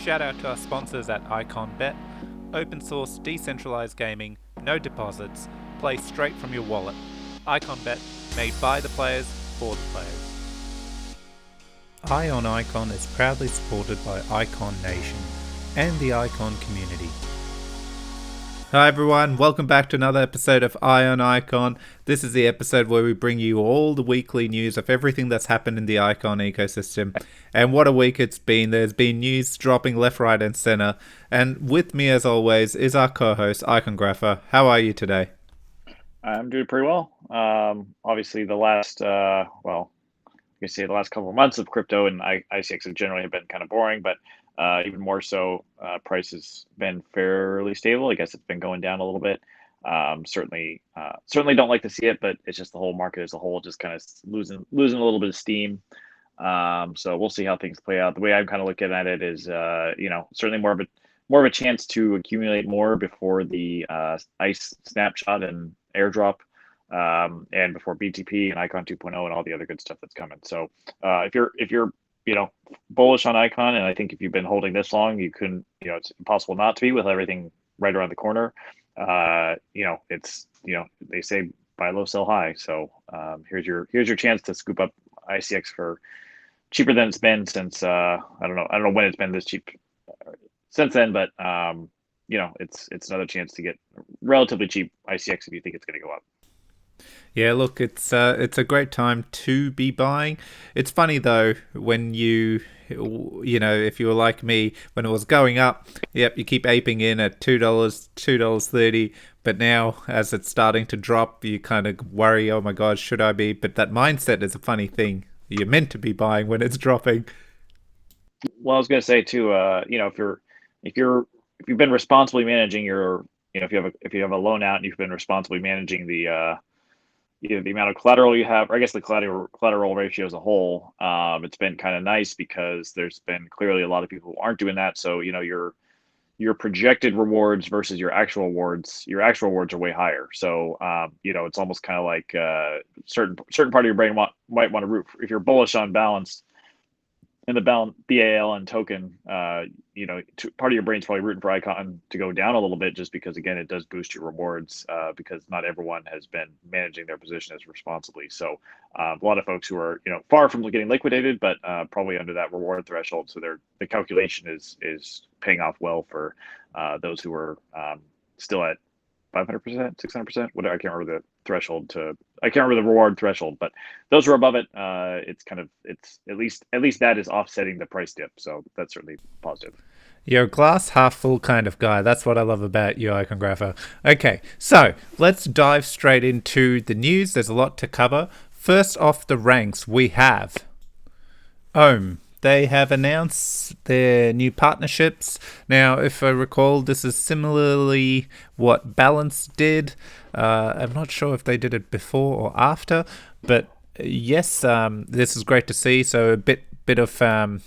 Shout out to our sponsors at IconBet. Open source, decentralized gaming, no deposits, play straight from your wallet. IconBet, made by the players, for the players. Ion Icon is proudly supported by Icon Nation and the Icon community. Hi everyone, welcome back to another episode of Ion Icon. This is the episode where we bring you all the weekly news of everything that's happened in the Icon ecosystem. And what a week it's been. There's been news dropping left, right and center. And with me as always is our co-host, Icongrapher. How are you today? I'm doing pretty well. Obviously the last, you could say the last couple of months of crypto and ICX have generally have been kind of boring, but even more so, price has been fairly stable. I guess it's been going down a little bit. Certainly don't like to see it, but it's just the whole market as a whole just kind of losing a little bit of steam. So we'll see how things play out. The way I'm kind of looking at it is, certainly more of a chance to accumulate more before the ICE snapshot and airdrop, and before BTP and Icon 2.0 and all the other good stuff that's coming. So if you're bullish on Icon, and I think if you've been holding this long, you couldn't, it's impossible not to be with everything right around the corner. It's they say buy low, sell high. So here's your chance to scoop up ICX for cheaper than it's been since I don't know when it's been this cheap since then, but it's another chance to get relatively cheap ICX if you think it's going to go up. Yeah, look, it's a great time to be buying. It's funny though when if you were like me when it was going up, yep, you keep aping in at $2, $2.30, but now as it's starting to drop, you kind of worry, oh my god, should I be? But that mindset is a funny thing. You're meant to be buying when it's dropping. Well, I was going to say too, if you've been responsibly managing your, if you have a loan out and you've been responsibly managing the amount of collateral you have, or I guess the collateral ratio as a whole, it's been kind of nice because there's been clearly a lot of people who aren't doing that. So your projected rewards versus your actual rewards are way higher. So it's almost kind of like certain part of your brain might want to root if you're bullish on balance and the BAL and token, part of your brain's probably rooting for Icon to go down a little bit just because, again, it does boost your rewards because not everyone has been managing their position as responsibly. So a lot of folks who are, far from getting liquidated, but probably under that reward threshold. So the calculation is paying off well for those who are still at 500%, 600%, whatever. I can't remember the reward threshold, but those who are above it, it's at least that is offsetting the price dip. So that's certainly positive. You're a glass half full kind of guy. That's what I love about you, Icongrapher. Okay, so let's dive straight into the news. There's a lot to cover. First off the ranks, we have Ohm. They have announced their new partnerships. Now, if I recall, this is similarly what Balance did. I'm not sure if they did it before or after, but yes, this is great to see. So a bit of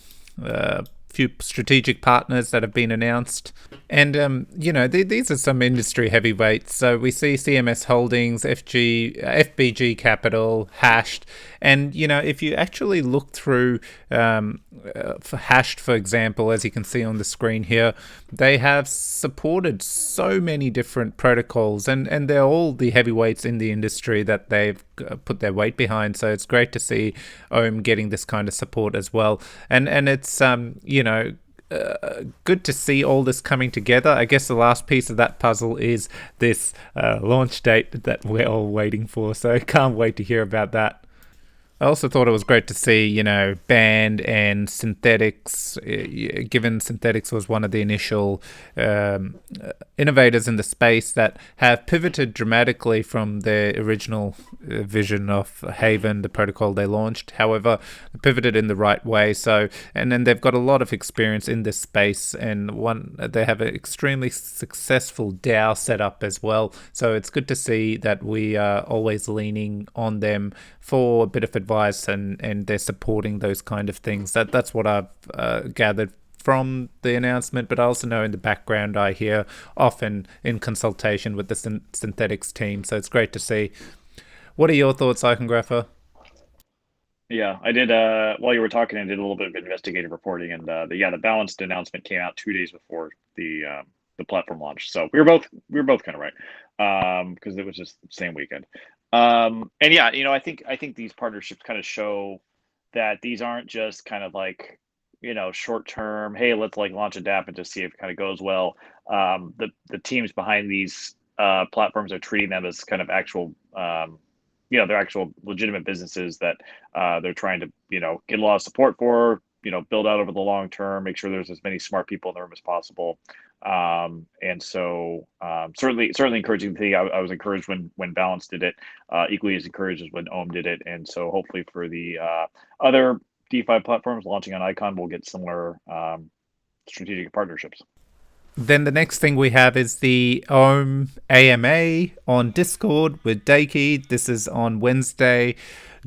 few strategic partners that have been announced. And, these are some industry heavyweights. So we see CMS Holdings, FBG Capital, Hashed. And, if you actually look through for Hashed, for example, as you can see on the screen here, they have supported so many different protocols. And they're all the heavyweights in the industry that they've put their weight behind. So it's great to see Ohm getting this kind of support as well. And it's, good to see all this coming together. I guess the last piece of that puzzle is this launch date that we're all waiting for. So can't wait to hear about that. I also thought it was great to see, Band and Synthetix, given Synthetix was one of the initial innovators in the space that have pivoted dramatically from their original vision of Haven, the protocol they launched. However, pivoted in the right way. So, and then they've got a lot of experience in this space, and they have an extremely successful DAO setup as well. So it's good to see that we are always leaning on them for a bit of advice, and they're supporting those kind of things. That's what I've gathered from the announcement, but I also know in the background I hear often in consultation with the Synthetix team, so it's great to see. What are your thoughts, Icongrapher? Yeah, I did. While you were talking, I did a little bit of investigative reporting, and the balanced announcement came out 2 days before the platform launch. So we were both kind of right, because it was just the same weekend. And yeah, I think these partnerships kind of show that these aren't just kind of like short term. Hey, let's like launch a DApp and just see if it kind of goes well. The teams behind these platforms are treating them as kind of actual. They're actual legitimate businesses that they're trying to get a lot of support for, build out over the long term, make sure there's as many smart people in the room as possible. And so certainly encouraging thing. I was encouraged when Balance did it, equally as encouraged as when Ohm did it. And so hopefully for the other DeFi platforms launching on Icon, we'll get similar strategic partnerships. Then the next thing we have is the OM AMA on Discord with Daiki. This is on Wednesday,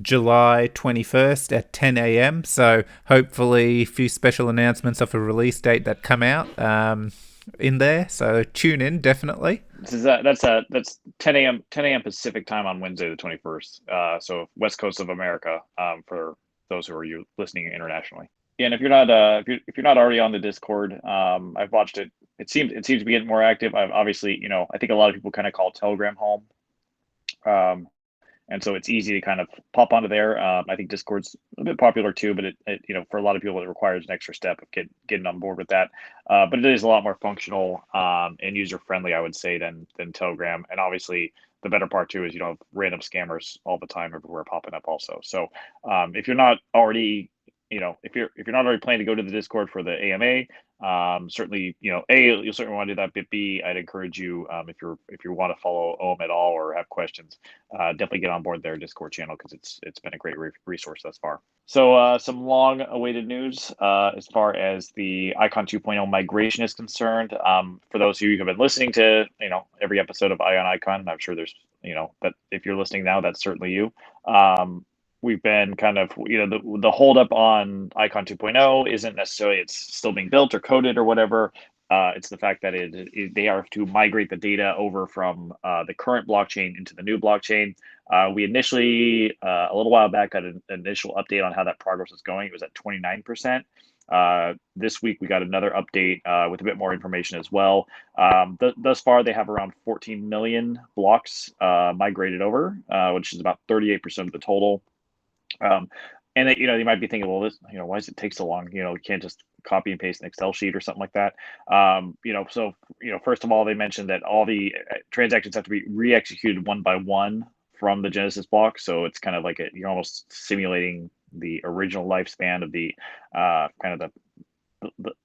July 21st at 10 a.m. So hopefully a few special announcements of a release date that come out in there. So tune in, definitely. That's 10 a.m. Pacific time on Wednesday the 21st. So West Coast of America, for those who are you listening internationally. Yeah, and if you're not already on the Discord, I've watched it. It seems to be getting more active. I've obviously, I think a lot of people kind of call Telegram home. Um, and so it's easy to kind of pop onto there. I think Discord's a bit popular too, but for a lot of people, it requires an extra step of getting on board with that. But it is a lot more functional and user friendly, I would say, than Telegram. And obviously, the better part too is you don't have random scammers all the time everywhere popping up also. So if you're not already if you're not already planning to go to the Discord for the AMA, certainly, you'll certainly want to do that. But B, I'd encourage you, if you want to follow OM at all or have questions, definitely get on board their Discord channel because it's been a great resource thus far. So some long awaited news as far as the Icon 2.0 migration is concerned. For those of you who have been listening to every episode of Ion Icon, I'm sure there's that if you're listening now, that's certainly you. We've been kind of the holdup on Icon 2.0 isn't necessarily it's still being built or coded or whatever. It's the fact that they have to migrate the data over from the current blockchain into the new blockchain. We initially, a little while back, got an initial update on how that progress was going. It was at 29%. This week, we got another update with a bit more information as well. Thus far, they have around 14 million blocks migrated over, which is about 38% of the total. Um, and you might be thinking, well, why does it take so long? You can't just copy and paste an Excel sheet or something like that. So first of all, they mentioned that all the transactions have to be re-executed one by one from the Genesis block. So it's kind of like you're almost simulating the original lifespan of the kind of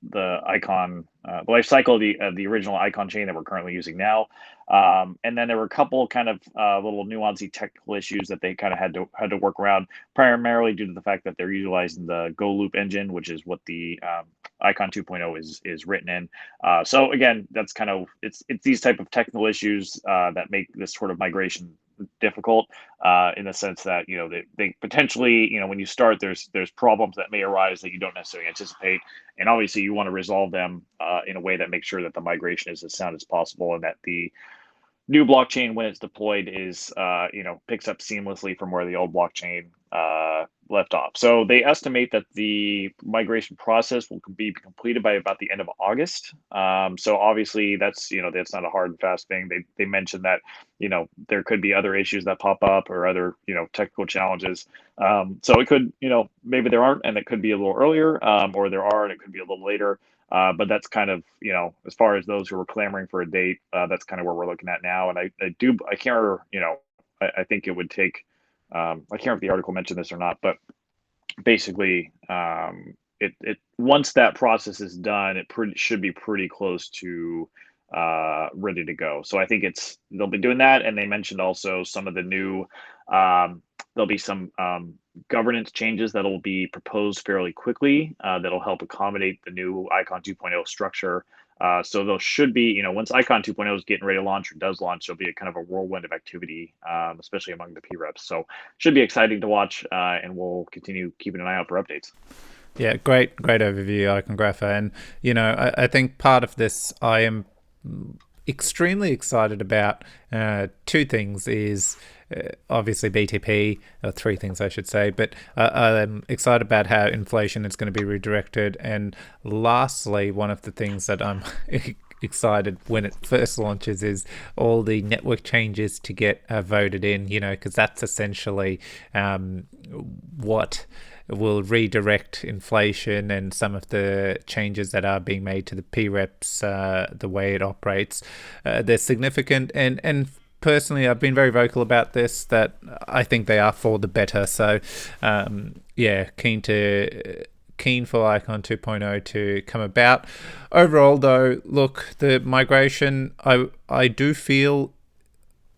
the icon, the life cycle of the original icon chain that we're currently using now. And then there were a couple kind of little nuancy technical issues that they kind of had to work around, primarily due to the fact that they're utilizing the Go Loop engine, which is what the Icon 2.0 is written in. So again, that's kind of it's these type of technical issues that make this sort of migration difficult in the sense that they potentially when you start there's problems that may arise that you don't necessarily anticipate, and obviously you want to resolve them in a way that makes sure that the migration is as sound as possible and that the new blockchain when it's deployed is picks up seamlessly from where the old blockchain left off. So they estimate that the migration process will be completed by about the end of August. So obviously that's not a hard and fast thing. They mentioned that there could be other issues that pop up or other technical challenges. So it could maybe there aren't, and it could be a little earlier, or there are and it could be a little later. But that's kind of, as far as those who are clamoring for a date, that's kind of where we're looking at now. And I can't remember, I think it would take, I can't remember if the article mentioned this or not, but basically, it once that process is done, should be pretty close to ready to go. So I think they'll be doing that, and they mentioned also some of the new there'll be some governance changes that'll be proposed fairly quickly that'll help accommodate the new Icon 2.0 structure. So those should be, once Icon 2.0 is getting ready to launch or does launch, there'll be a kind of a whirlwind of activity, especially among the P reps. So should be exciting to watch, and we'll continue keeping an eye out for updates. Yeah, great overview, Icongrapher. And, I think part of this, I am extremely excited about two things is obviously BTP, or three things I should say, but I'm excited about how inflation is going to be redirected. And lastly, one of the things that I'm excited when it first launches is all the network changes to get voted in, because that's essentially what will redirect inflation and some of the changes that are being made to the PREPs, the way it operates. They're significant, and personally, I've been very vocal about this, that I think they are for the better. So, yeah, keen for Icon 2.0 to come about. Overall, though, look, the migration, I do feel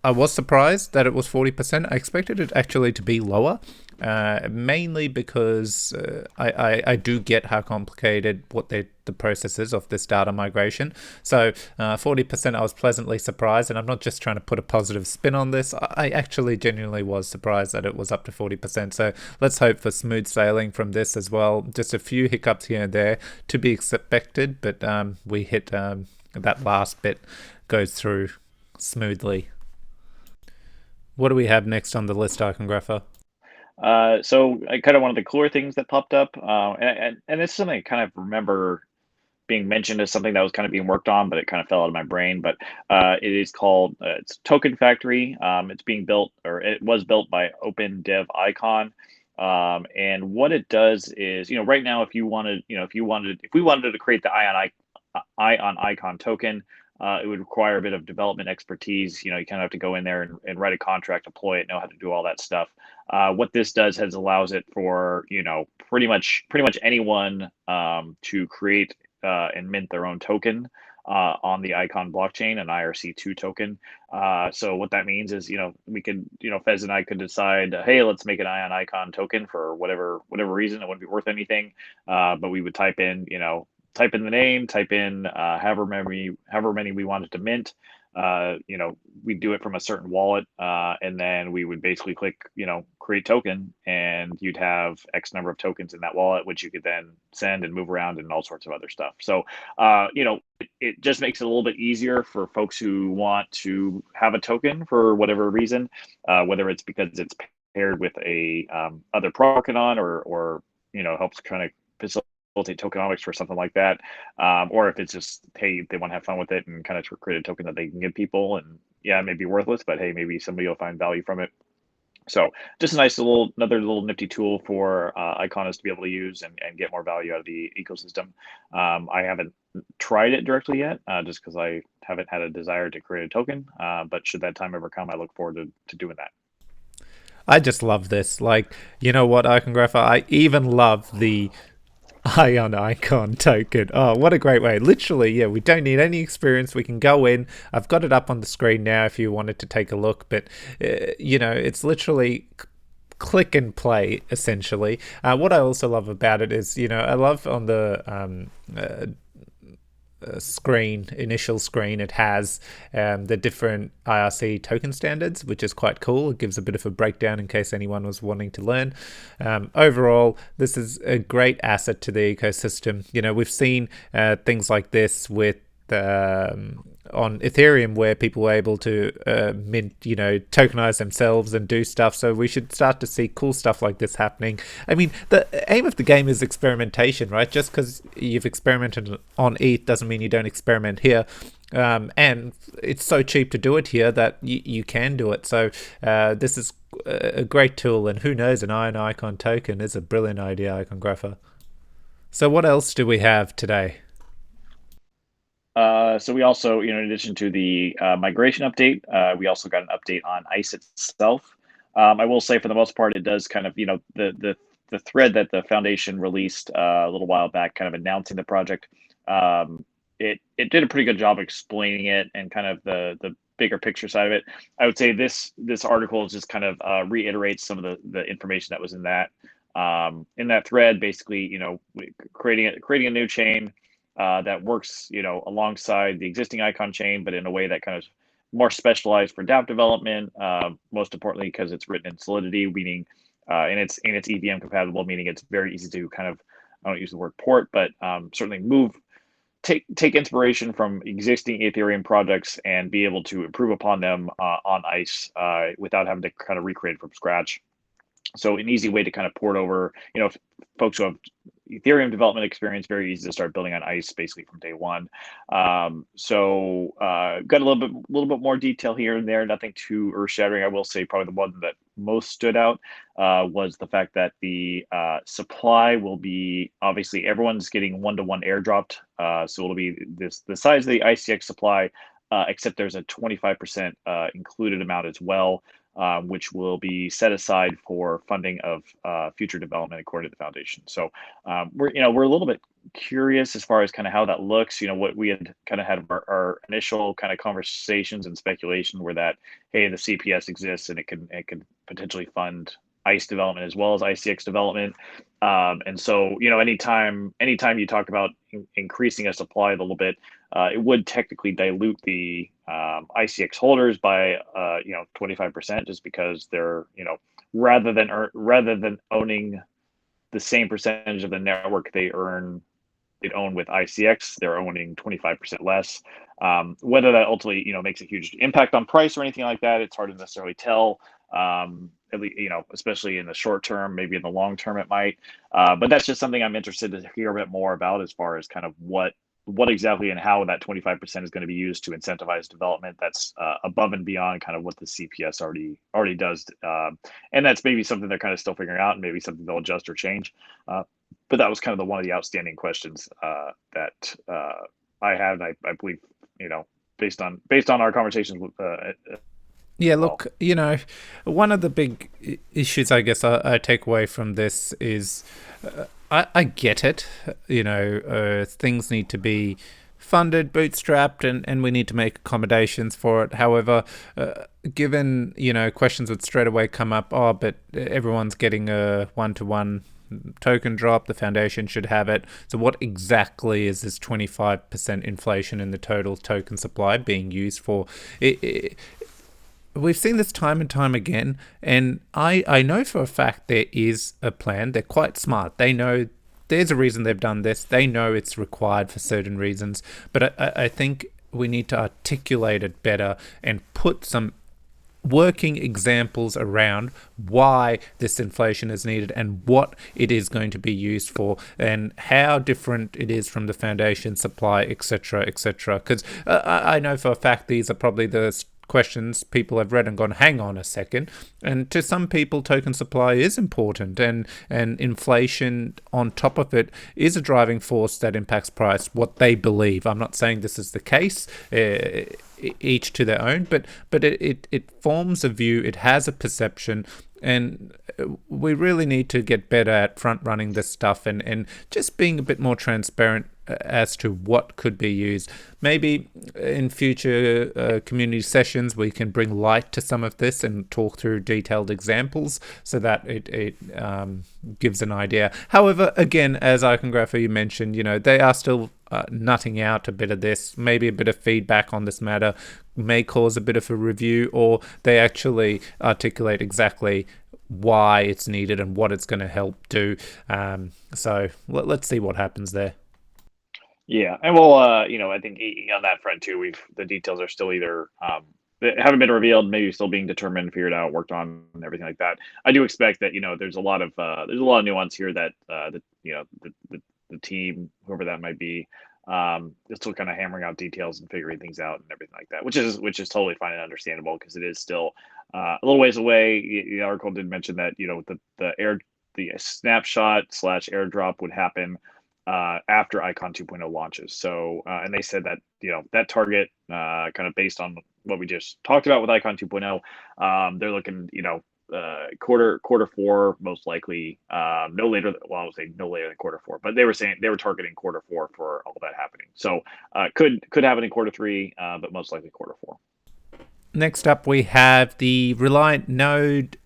I was surprised that it was 40%. I expected it actually to be lower, mainly because I do get how complicated the process is of this data migration. So 40%, I was pleasantly surprised, and I'm not just trying to put a positive spin on this. I actually genuinely was surprised that it was up to 40%. So let's hope for smooth sailing from this as well. Just a few hiccups here and there to be expected, but we hit that last bit goes through smoothly. What do we have next on the list, Icongrapher? So I kind of one of the cooler things that popped up, and it's something I kind of remember being mentioned as something that was kind of being worked on, but it kind of fell out of my brain. But it is called it's Token Factory. It's being built, or it was built by Open Dev Icon. And what it does is, right now, if we wanted to create the Ion Icon token, it would require a bit of development expertise. You kind of have to go in there and write a contract, deploy it, know how to do all that stuff. What this does is allows it for pretty much anyone to create and mint their own token on the Icon blockchain, an IRC2 token. So what that means is, we could, Fez and I could decide, hey, let's make an Ion Icon token for whatever reason. It wouldn't be worth anything, but we would type in the name, type in however many we wanted to mint. We do it from a certain wallet, and then we would basically click, create token, and you'd have X number of tokens in that wallet, which you could then send and move around and all sorts of other stuff. So, it just makes it a little bit easier for folks who want to have a token for whatever reason, whether it's because it's paired with a other token on, or helps kind of facilitate tokenomics for something like that, or if it's just, hey, they want to have fun with it and kind of create a token that they can give people, and yeah, it may be worthless, but hey, maybe somebody will find value from it. So just a nice another little nifty tool for Iconos to be able to use and get more value out of the ecosystem. I haven't tried it directly yet, just because I haven't had a desire to create a token. But should that time ever come, I look forward to doing that. I just love this. Like, you know what, Icongrapher? I even love the Ion Icon token. Oh, what a great way. Literally, yeah, we don't need any experience. We can go in. I've got it up on the screen now if you wanted to take a look, but, it's literally click and play essentially. What I also love about it is, I love on the initial screen, it has the different IRC token standards, which is quite cool. It gives a bit of a breakdown in case anyone was wanting to learn. Overall, this is a great asset to the ecosystem. We've seen things like this with on Ethereum, where people were able to mint, tokenize themselves and do stuff. So we should start to see cool stuff like this happening. I mean, the aim of the game is experimentation, right? Just because you've experimented on ETH doesn't mean you don't experiment here. And it's so cheap to do it here that you can do it. So this is a great tool, and who knows, an Ion Icon token is a brilliant idea, Icongrapher. So what else do we have today? So we also, in addition to the migration update, we also got an update on ICE itself. I will say, for the most part, it does kind of, the thread that the foundation released a little while back, kind of announcing the project. It did a pretty good job explaining it and kind of the bigger picture side of it. I would say this article just kind of reiterates some of the information that was in that thread. Basically, creating a new chain that works, alongside the existing Icon chain, but in a way that kind of more specialized for DApp development. Most importantly, because it's written in Solidity, meaning and it's EVM compatible, meaning it's very easy to kind of, I don't use the word port, but certainly move take inspiration from existing Ethereum projects and be able to improve upon them on Ice without having to kind of recreate it from scratch. So an easy way to kind of port over, folks who have Ethereum development experience, very easy to start building on Ice basically from day one. Got a little bit more detail here and there, nothing too earth shattering. I will say probably the one that most stood out was the fact that the supply will be, obviously everyone's getting 1-to-1 airdropped. So it'll be the size of the ICX supply, except there's a 25% included amount as well. Which will be set aside for funding of future development according to the foundation. So we're a little bit curious as far as kind of how that looks. What we had kind of had our initial kind of conversations and speculation were that, hey, the CPS exists and it can potentially fund ICE development as well as ICX development. And so, anytime you talk about increasing a supply a little bit, it would technically dilute the ICX holders by 25%, just because they're rather than owning the same percentage of the network they'd own with ICX, they're owning 25% less. Whether that ultimately makes a huge impact on price or anything like that, it's hard to necessarily tell. At least, especially in the short term, maybe in the long term it might. But that's just something I'm interested to hear a bit more about, as far as kind of what exactly and how that 25% is going to be used to incentivize development that's above and beyond kind of what the CPS already does. And that's maybe something they're kind of still figuring out, and maybe something they'll adjust or change. But that was kind of one of the outstanding questions that I had. I believe, based on our conversations with Yeah, look, one of the big issues I guess I take away from this is I get it. Things need to be funded, bootstrapped, and we need to make accommodations for it. However, given, questions would straight away come up, but everyone's getting a 1-to-1 token drop, the foundation should have it. So what exactly is this 25% inflation in the total token supply being used for? We've seen this time and time again, and I know for a fact there is a plan. They're quite smart. They know there's a reason they've done this. They know it's required for certain reasons, but I think we need to articulate it better and put some working examples around why this inflation is needed and what it is going to be used for and how different it is from the foundation supply, etc., etc. Because I know for a fact these are probably the questions people have read and gone, hang on a second. And to some people, token supply is important, and inflation on top of it is a driving force that impacts price, what they believe. I'm not saying this is the case, each to their own, but it forms a view, it has a perception, and we really need to get better at front running this stuff and just being a bit more transparent as to what could be used. Maybe in future community sessions we can bring light to some of this and talk through detailed examples so that it gives an idea. However, again, as Iconographer you mentioned, they are still nutting out a bit of this. Maybe a bit of feedback on this matter may cause a bit of a review, or they actually articulate exactly why it's needed and what it's going to help do. So let's see what happens there. Yeah, and we'll, I think on that front too, the details are still either they haven't been revealed, maybe still being determined, figured out, worked on, and everything like that. I do expect that there's a lot of nuance here that the team, whoever that might be, is still kind of hammering out details and figuring things out and everything like that, which is totally fine and understandable, because it is still a little ways away. The article did mention that the snapshot / airdrop would happen after Icon 2.0 launches. So, and they said that, that target, kind of based on what we just talked about with Icon 2.0, they're looking, quarter four, most likely, no later, well, I would say no later than quarter four, but they were targeting quarter four for all that happening. So, could happen in quarter three, but most likely quarter four. Next up, we have the Reliant Node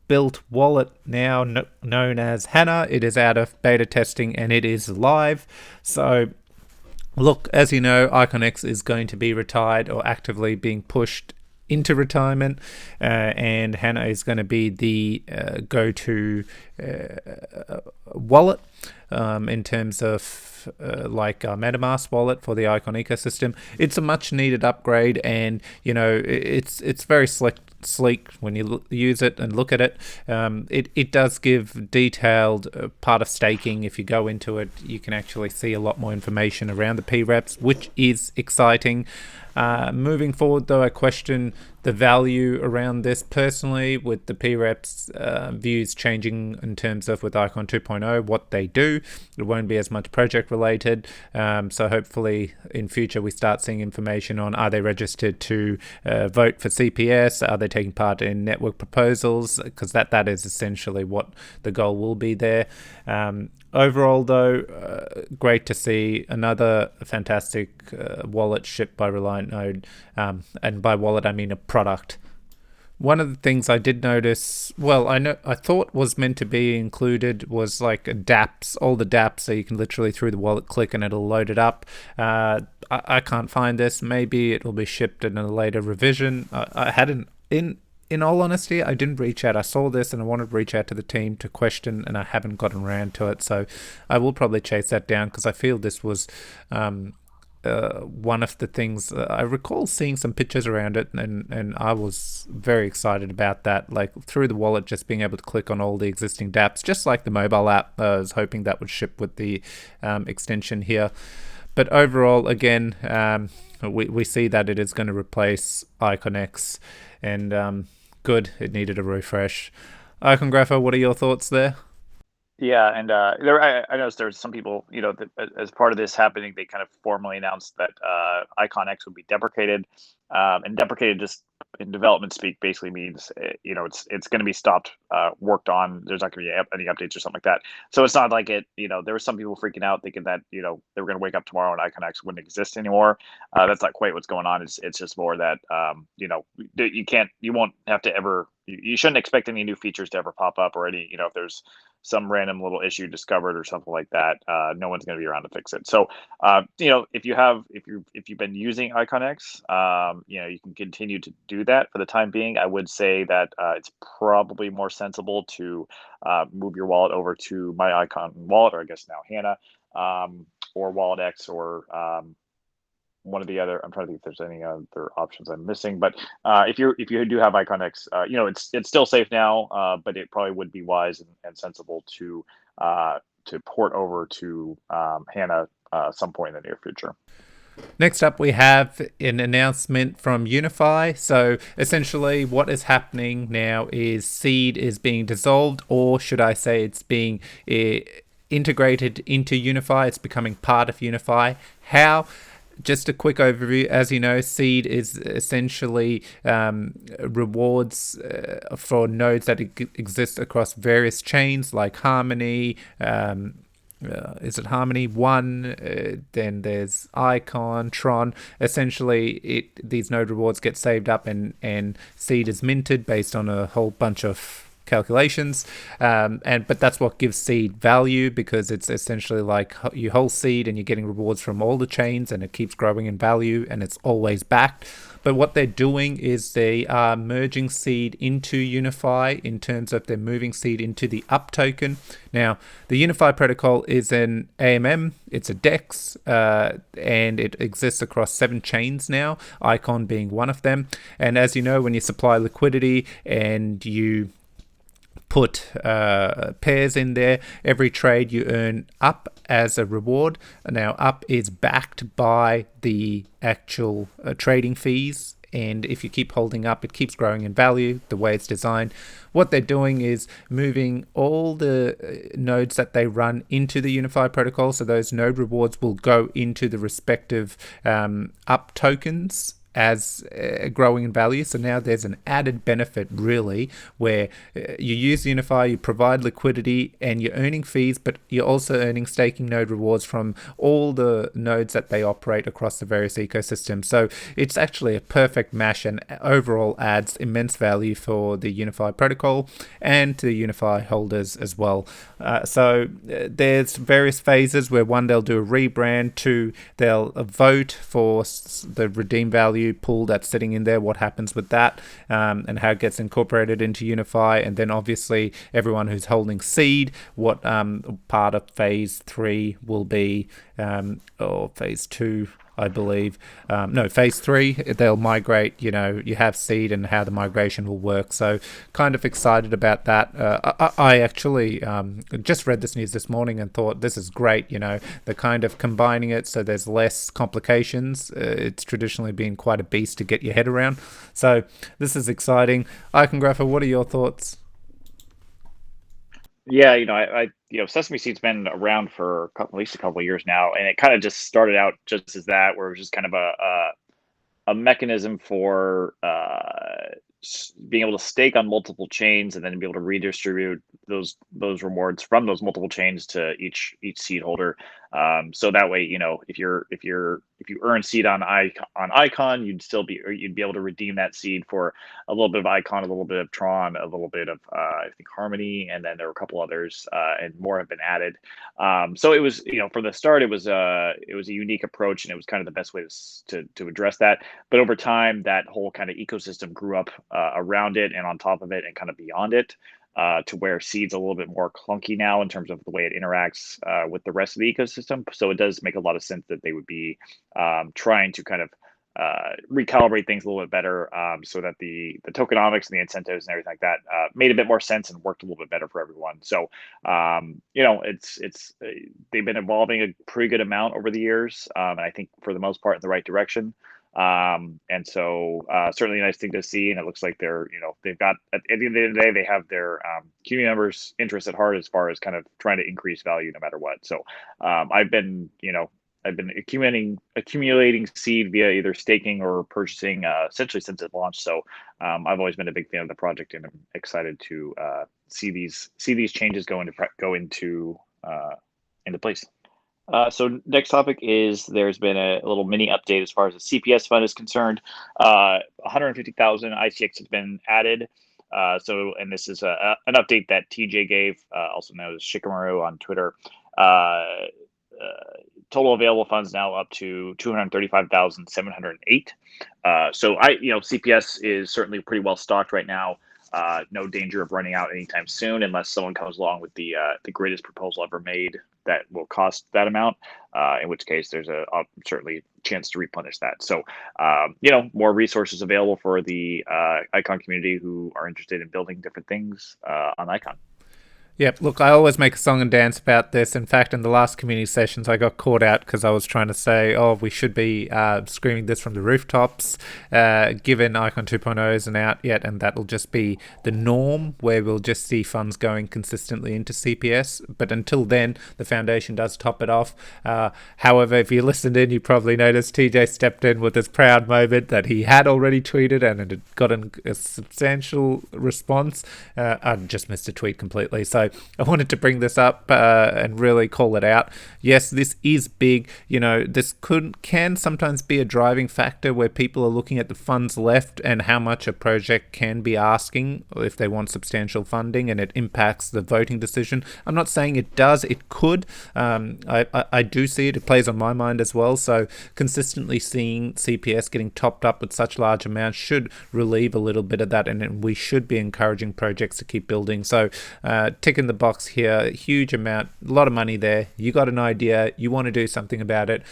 built wallet, now known as Hana. It is out of beta testing and it is live. So look, as you know, IconX is going to be retired or actively being pushed into retirement, and Hana is going to be the go-to wallet. in terms of like MetaMask wallet for the Icon ecosystem. It's a much needed upgrade, and it's very sleek when you use it and look at it. It does give detailed part of staking. If you go into it, you can actually see a lot more information around the PREPs, which is exciting. Moving forward, though, I question the value around this personally, with the PREPs views changing in terms of with Icon 2.0 what they do. It won't be as much project related. So hopefully in future we start seeing information on, are they registered to vote for CPS? Are they taking part in network proposals? Because that is essentially what the goal will be there. Overall, though, great to see another fantastic wallet shipped by Reliant Node. And by wallet, I mean a product. One of the things I did notice, I thought was meant to be included was like dApps, all the dApps, so you can literally through the wallet click and it'll load it up. I can't find this. Maybe it will be shipped in a later revision. I hadn't in all honesty, I didn't reach out. I saw this and I wanted to reach out to the team to question, and I haven't gotten around to it. So I will probably chase that down, because I feel this was one of the things. I recall seeing some pictures around it, and I was very excited about that. Like through the wallet, just being able to click on all the existing dApps, just like the mobile app. I was hoping that would ship with the extension here. But overall, again, we see that it is going to replace IconX, and good, it needed a refresh. Icongrapher, what are your thoughts there? Yeah, and I noticed there's some people, that as part of this happening, they kind of formally announced that IconX would be deprecated. And deprecated, just in development speak, basically means it's going to be stopped, worked on. There's not going to be any updates or something like that. So it's not like it. There were some people freaking out thinking that they were going to wake up tomorrow and IconX wouldn't exist anymore. That's not quite what's going on. It's just more that you won't have to ever. You shouldn't expect any new features to ever pop up, or any if there's some random little issue discovered or something like that, no one's going to be around to fix it. So if you've been using IconX, you can continue to do that for the time being. I would say that it's probably more sensible to move your wallet over to My Icon Wallet, or I guess now Hana, or WalletX, or one of the other. I'm trying to think if there's any other options I'm missing. But if you do have IconX, it's still safe now, but it probably would be wise and sensible to port over to Hana some point in the near future. Next up, we have an announcement from Unify. So essentially what is happening now is Seed is being dissolved, or should I say it's being integrated into Unify. It's becoming part of Unify. How? Just a quick overview. As you know, Seed is essentially rewards for nodes that exist across various chains like Harmony. Is it Harmony 1? Then there's Icon, Tron. Essentially, these node rewards get saved up, and Seed is minted based on a whole bunch of calculations, but that's what gives Seed value, because it's essentially like you hold Seed and you're getting rewards from all the chains, and it keeps growing in value, and it's always backed. But what they're doing is they are merging Seed into Unify, in terms of they're moving Seed into the UP token. Now, the Unify protocol is an AMM, it's a DEX, and it exists across 7 chains now, Icon being one of them. And as you know, when you supply liquidity and you put pairs in there, every trade you earn UP as a reward. Now, UP is backed by the actual trading fees, and if you keep holding UP, it keeps growing in value the way it's designed. What they're doing is moving all the nodes that they run into the Unify protocol, so those node rewards will go into the respective UP tokens as growing in value. So now there's an added benefit, really, where you use Unify, you provide liquidity, and you're earning fees, but you're also earning staking node rewards from all the nodes that they operate across the various ecosystems. So it's actually a perfect mash, and overall adds immense value for the Unify protocol and to the Unify holders as well. So there's various phases where, 1, they'll do a rebrand, 2, they'll vote for the redeem value new pool that's sitting in there, what happens with that, and how it gets incorporated into Unify. And then obviously everyone who's holding seed, what part of phase 3 will be, or phase 2, I believe. No, phase 3, they'll migrate, you have seed and how the migration will work. So kind of excited about that. I actually just read this news this morning and thought this is great, they're kind of combining it so there's less complications. It's traditionally been quite a beast to get your head around. So this is exciting. Icongrapher, what are your thoughts? Yeah, I Sesame Seed's been around for at least a couple of years now, and it kind of just started out just as that, where it was just kind of a mechanism for being able to stake on multiple chains and then be able to redistribute those rewards from those multiple chains to each seed holder. So that way, if you earn seed on Icon, you'd be able to redeem that seed for a little bit of Icon, a little bit of Tron, a little bit of I think Harmony, and then there were a couple others, and more have been added. So it was, from the start, it was a unique approach, and it was kind of the best way to address that. But over time, that whole kind of ecosystem grew up around it and on top of it and kind of beyond it, to where Seed's a little bit more clunky now in terms of the way it interacts with the rest of the ecosystem. So it does make a lot of sense that they would be trying to kind of recalibrate things a little bit better, so that the tokenomics and the incentives and everything like that made a bit more sense and worked a little bit better for everyone. So it's they've been evolving a pretty good amount over the years, and I think for the most part in the right direction. And so certainly a nice thing to see, and it looks like they've got at the end of the day they have their community members' interests at heart as far as kind of trying to increase value no matter what. So I've been accumulating seed via either staking or purchasing essentially since it launched. So I've always been a big fan of the project, and I'm excited to see these changes go into place. So next topic is there's been a little mini update as far as the CPS fund is concerned. 150,000 ICX has been added. And this is an update that TJ gave, also known as Shikamaru on Twitter. Total available funds now up to 235,708. So CPS is certainly pretty well stocked right now. No danger of running out anytime soon, unless someone comes along with the greatest proposal ever made that will cost that amount. In which case, there's a certainly chance to replenish that. So, more resources available for the Icon community who are interested in building different things on Icon. Yep, look, I always make a song and dance about this. In fact, in the last community sessions, I got caught out because I was trying to say, we should be screaming this from the rooftops, given Icon 2.0 isn't out yet, and that'll just be the norm, where we'll just see funds going consistently into CPS. But until then, the foundation does top it off. However, if you listened in, you probably noticed TJ stepped in with this proud moment that he had already tweeted, and it had gotten a substantial response. I just missed a tweet completely, so I wanted to bring this up and really call it out. Yes, this is big. This can sometimes be a driving factor where people are looking at the funds left and how much a project can be asking if they want substantial funding, and it impacts the voting decision. I'm not saying it does. It could. I do see it. It plays on my mind as well. So consistently seeing CPS getting topped up with such large amounts should relieve a little bit of that, and we should be encouraging projects to keep building. So tick in the box here, huge amount, a lot of money there. You got an idea, you want to do something about it,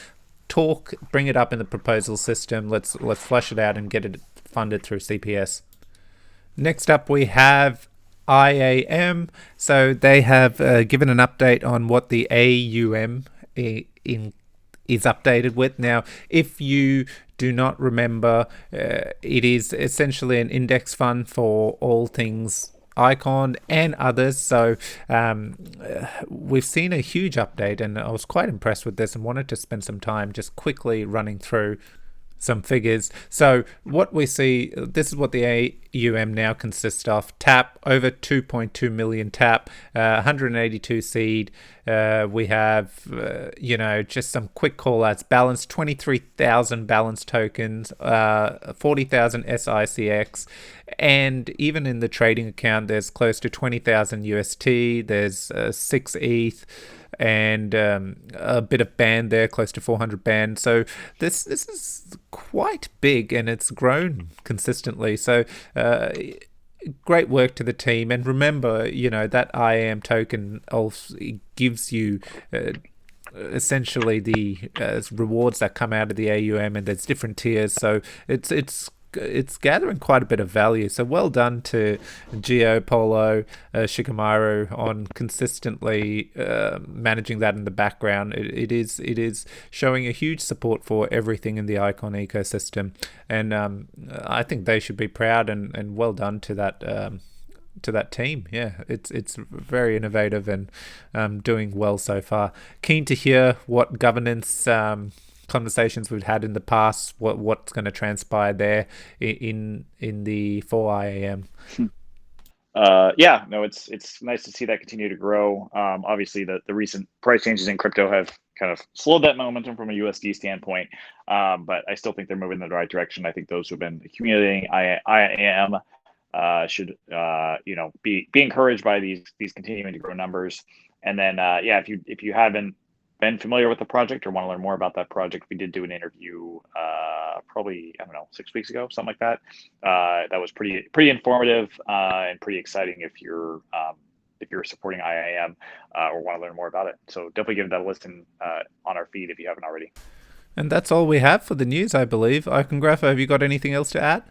bring it up in the proposal system. Let's flesh it out and get it funded through CPS. Next up we have IAM. So they have given an update on what the AUM is updated with. Now, if you do not remember, it is essentially an index fund for all things Icon and others. So we've seen a huge update, and I was quite impressed with this and wanted to spend some time just quickly running through some figures. So what we see, this is what the AUM now consists of. TAP, over 2.2 million TAP, 182 seed. We have, just some quick call outs. Balance, 23,000 balance tokens, 40,000 SICX. And even in the trading account, there's close to 20,000 UST. There's 6 ETH. and a bit of band there, close to 400 band. So this is quite big, and it's grown consistently. So great work to the team. And remember, that IAM token also gives you essentially the rewards that come out of the AUM, and there's different tiers. So it's gathering quite a bit of value. So well done to Geo, Polo, Shikamaru on consistently managing that in the background. It is showing a huge support for everything in the Icon ecosystem, and I think they should be proud, and well done to that team. Yeah, it's very innovative and doing well so far. Keen to hear what governance conversations we've had in the past, what's going to transpire there in the 4IAM. It's nice to see that continue to grow. Obviously, the recent price changes in crypto have kind of slowed that momentum from a USD standpoint, but I still think they're moving in the right direction. I think those who've been accumulating IAM should be encouraged by these continuing to grow numbers. And then if you haven't been familiar with the project or want to learn more about that project, we did do an interview probably 6 weeks ago, something like that. That was pretty informative and pretty exciting if you're supporting IAM or want to learn more about it. So definitely give that a listen on our feed if you haven't already. And that's all we have for the news, I believe. Icongrapher, have you got anything else to add?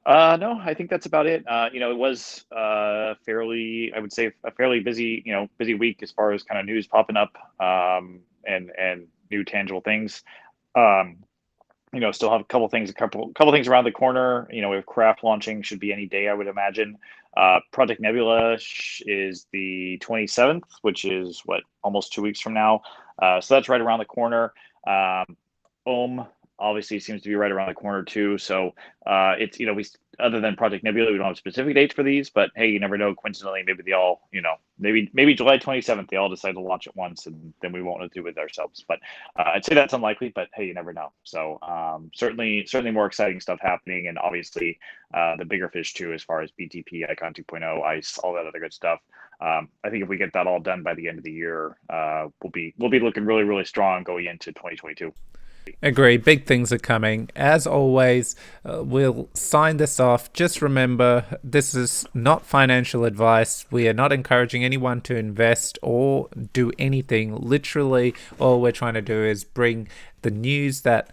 No, I think that's about it. It was I would say a fairly busy week as far as kind of news popping up and new tangible things. Still have a couple things around the corner. We have Craft launching, should be any day, I would imagine. Project Nebula is the 27th, which is almost 2 weeks from now. So that's right around the corner. Ohm obviously seems to be right around the corner too. So it's we, other than Project Nebula, we don't have specific dates for these, but hey, you never know. Coincidentally, maybe they all maybe July 27th they all decide to launch at once, and then we won't do it ourselves. But I'd say that's unlikely, but hey, you never know. So certainly more exciting stuff happening, and obviously the bigger fish too, as far as BTP, Icon 2.0, ICE, all that other good stuff. I think if we get that all done by the end of the year, we'll be looking really, really strong going into 2022. Agree. Big things are coming. As always, we'll sign this off. Just remember, this is not financial advice. We are not encouraging anyone to invest or do anything. Literally, all we're trying to do is bring the news that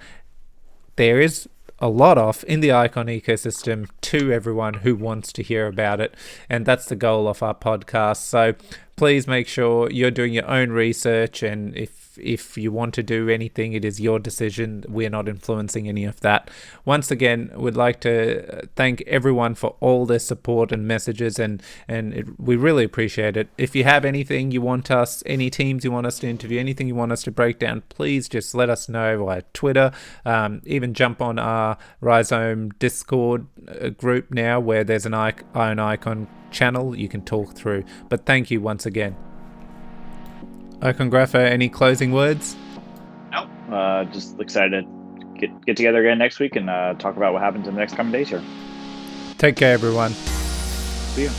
there is a lot of in the Icon ecosystem to everyone who wants to hear about it. And that's the goal of our podcast. So please make sure you're doing your own research, and if you want to do anything, it is your decision. We're not influencing any of that. Once again, we'd like to thank everyone for all their support and messages, and we really appreciate it. If you have anything you want us, any teams you want us to interview, anything you want us to break down, please just let us know via Twitter. Even jump on our Rhizome Discord group now, where there's an Iron Icon channel you can talk through. But thank you once again. Icongrapher, any closing words? Nope. Just excited to get together again next week and talk about what happens in the next coming days here. Take care, everyone. See you.